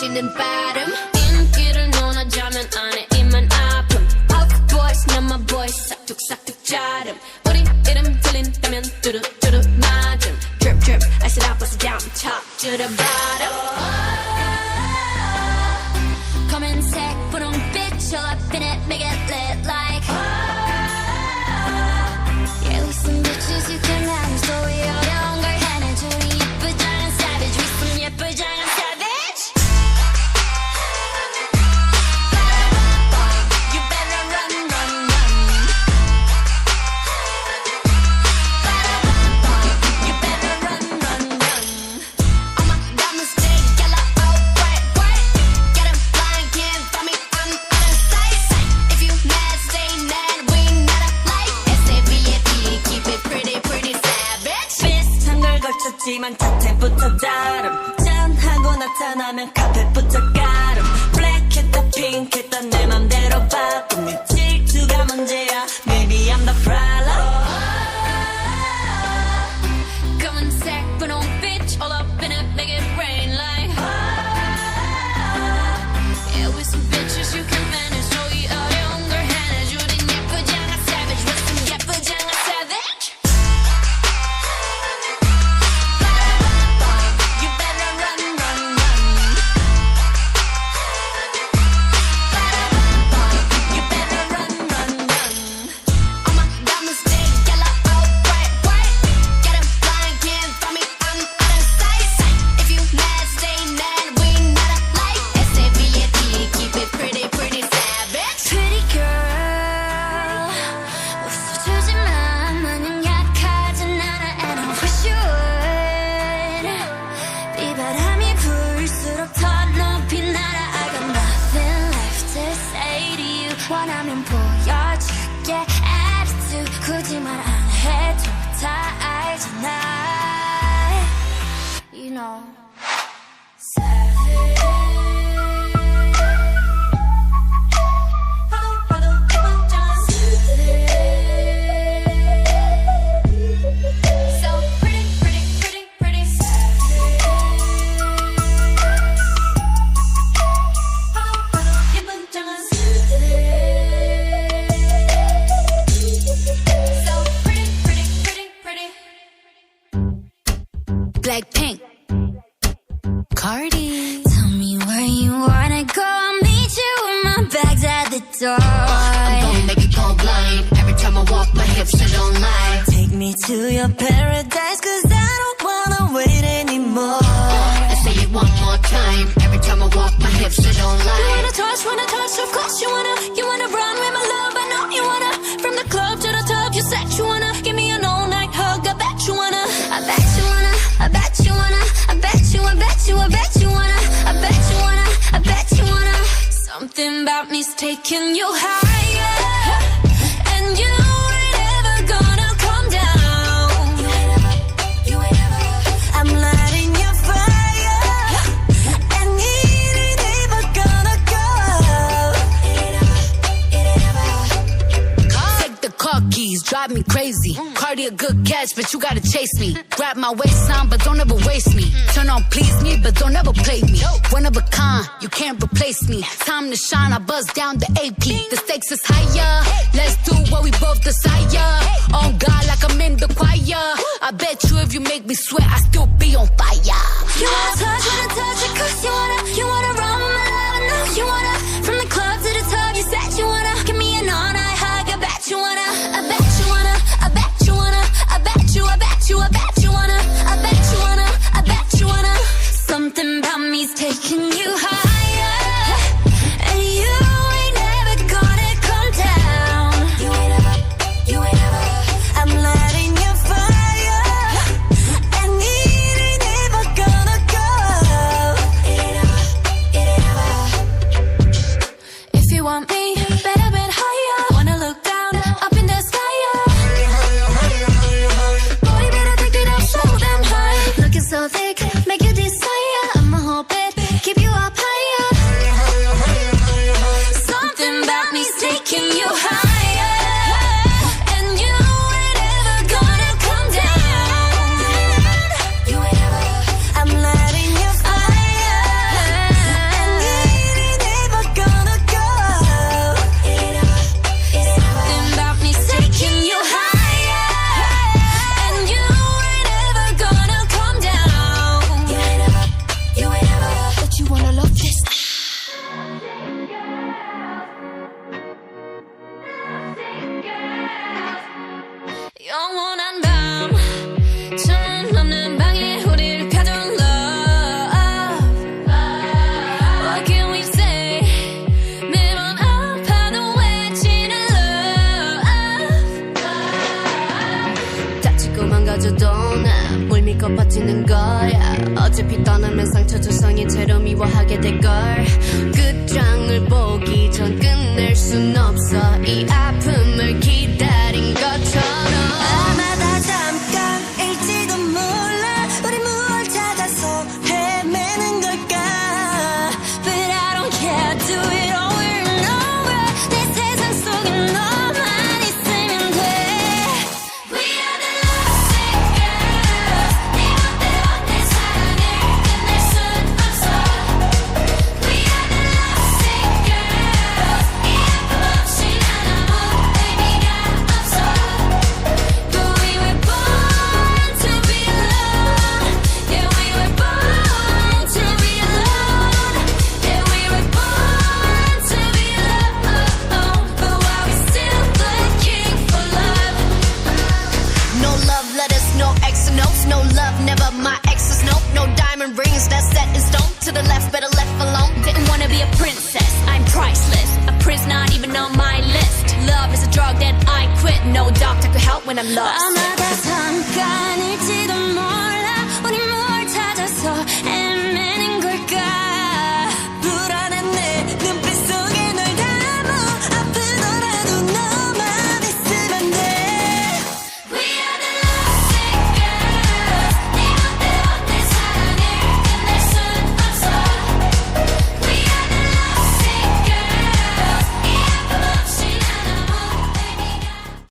보이는 바람 인기를 논하자면 안에 입만 아픔 Of boys not my boys 싹둑싹둑 자름 우리 이름 들린다면 뚜루뚜루 맞음 Drip drip I said I bust it down top to the bottom 검은색 분홍빛 all up in it make it lit like Yeah we some bitches you can have so we 어려운 걸 해내주니 예쁘장한 savage we some 예쁘장한 savage You better run run run You better run run run All my diamonds big yellow oh white white Get 'em blind can't find me I'm out of sight If you mad stay mad we not alike S-A-V-A-D keep it pretty pretty savage 비슷한 걸 걸쳤지만 자태부터 다름 짠하고 나타나면 카펫부터 가름 블랙했다 핑크했다 내 맘대로 바꿈 네 질투가 문제야 Maybe I'm the problem 검은색 분홍빛 all up in it make it rain like Yeah with some bitches you can manage so 이 어려운 걸 해내주는 예쁘장한 savage with some 예쁘장한 savage You better run run run You better run run run All my diamonds big yellow oh white white Get 'em blind can't find me I'm out of sight If you mad stay mad we not alike S-A-V-A-D keep it pretty pretty savage Pretty girl 웃어주지만 마냥 약하진 않아 and I wish you would 비바람이 불수록 더 높이 날아 I got nothing left to say to you 원하면 보여줄게 attitude 굳이 말 안 해도 다 알잖아 You know savage So pretty, pretty, pretty, pretty savage 예쁜장한 So pretty, pretty, pretty, pretty Blackpink Cardi Tell me where you wanna go I'll meet you with my bags at the door I'm gonna make you go blind. Every time I walk, my hips they don't lie. Take me to your paradise cause I don't wanna wait anymore Let's say it one more time. Every time I walk, my hips they don't lie. wanna touch, of course you wanna run with my love, I know you wanna. From the club to the tub, you said you wanna. Give me an all night hug, I bet you wanna. I bet you wanna, I bet you wanna. I bet you, I bet you, I bet you wanna. I bet you wanna, I bet you wanna. Something about me's taking you higher. And you ain't ever gonna come down. You ain't ever. I'm lighting your fire and it ain't ever gonna go out. Take the car keys, drive me crazy. Cardi a good catch, but you gotta chase me. Grab my waistline, but don't ever waste me. Turn on please me, but don't ever play me. One of a kind, you can't replace me. Time to shine, I buzz down the AP. The stakes is higher, let's do what we both desire. On God like I'm in the choir. I bet you if you make me sweat, I still be on fire. You wanna touch it, cause you wanna run with my love, I know you wanna. From the club to the tub, you said you wanna. Give me an all night hug, I bet you wanna. I bet you wanna, I bet you wanna. I bet you, I bet you, I bet you wanna. I bet you wanna, I bet you wanna. Something about me's taking you higher. And you ain't never gonna come down. You ain't ever, you ain't ever. I'm lighting your fire and it ain't ever gonna go out. If you want me, better bit higher. Wanna look down, up in the sky, yeah. Boy, better take it up so damn high. Looking so thick, make you desire. I'ma hold it, keep you 채로 미워하게 될걸 끝장을 보기 전 끝낼 순 없어 이 아픔을 기다린 것처럼 아마 다 잠깐일지도 몰라 우리 무얼 찾아서 헤매는 걸까 But I don't care, do it over and over. 내 세상 속에 너만 있으면 돼. We are the lovesick girls. 네 멋대로 내 사랑을 끝낼 순 없어. We are the lovesick girls. 이 아픔 없이 난 아무 의미가 없어. But we were born to be alone. Yeah, we were born to be alone. Yeah, we were born to be alone. But while we're still looking for love. No love letters, no X notes, no love, never my exes, nope. No diamond rings, that's set in stone. To the left, better left alone. Didn't wanna be a princess, I'm priceless. A prince not even on my list. Love is a drug that I quit. No doctor could help when I'm lost.